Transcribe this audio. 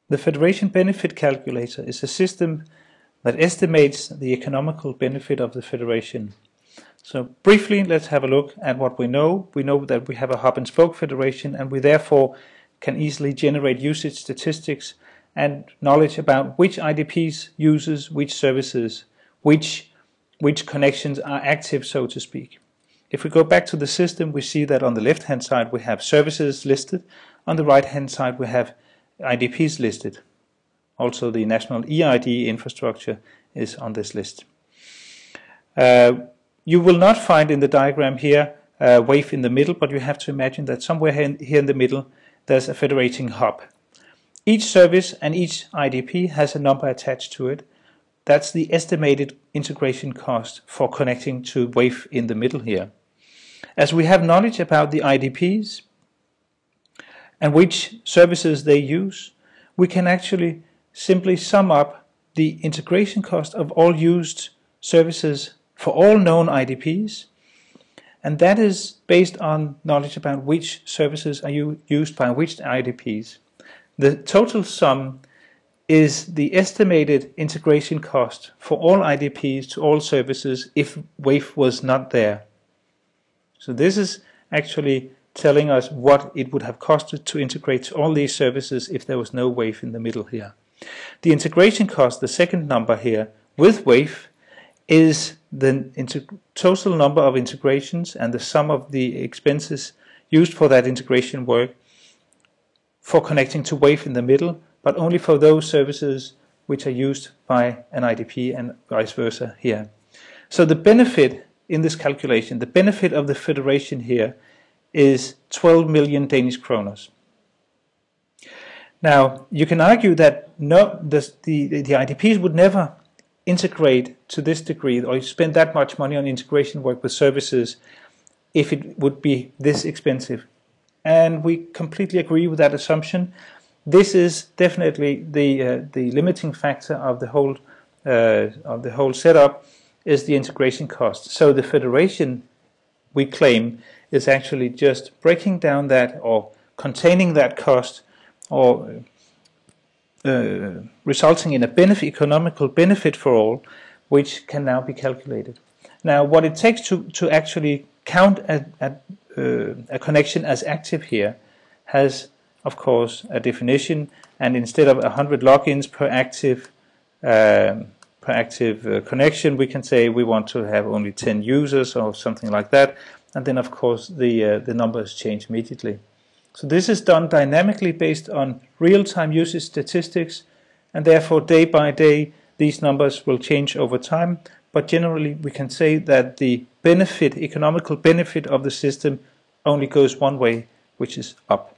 The Federation Benefit Calculator is a system that estimates the economical benefit of the Federation. So briefly, let's have a look at what we know. We know that we have a hub and spoke federation, and we therefore can easily generate usage statistics and knowledge about which IDPs uses which services, which connections are active, so to speak. If we go back to the system, we see that on the left-hand side we have services listed. On the right-hand side we have IDPs listed. Also the national EID infrastructure is on this list. You will not find in the diagram here WAIF in the middle, but you have to imagine that somewhere here in the middle there's a federating hub. Each service and each IDP has a number attached to it. That's the estimated integration cost for connecting to WAIF in the middle here. As we have knowledge about the IDPs and which services they use, we can actually simply sum up the integration cost of all used services for all known IDPs, and that is based on knowledge about which services are used by which IDPs. The total sum is the estimated integration cost for all IDPs to all services if WAIF was not there. So this is actually telling us what it would have costed to integrate to all these services if there was no WAIF in the middle here. The integration cost, the second number here, with WAIF is the total number of integrations and the sum of the expenses used for that integration work for connecting to WAIF in the middle, but only for those services which are used by an IDP and vice versa here. So the benefit in this calculation, the benefit of the federation here is 12 million Danish kroner. Now, you can argue that the IDPs would never integrate to this degree or spend that much money on integration work with services if it would be this expensive. And we completely agree with that assumption. This is definitely the limiting factor of the whole setup is the integration cost. So the federation, we claim, is actually just breaking down that or containing that cost or resulting in a economical benefit for all, which can now be calculated. Now, what it takes to actually count a connection as active here has, of course, a definition, and instead of 100 logins per active connection, we can say we want to have only 10 users or something like that, and then of course the numbers change immediately. So this is done dynamically based on real-time usage statistics, and therefore day by day these numbers will change over time, but generally we can say that the economical benefit of the system only goes one way, which is up.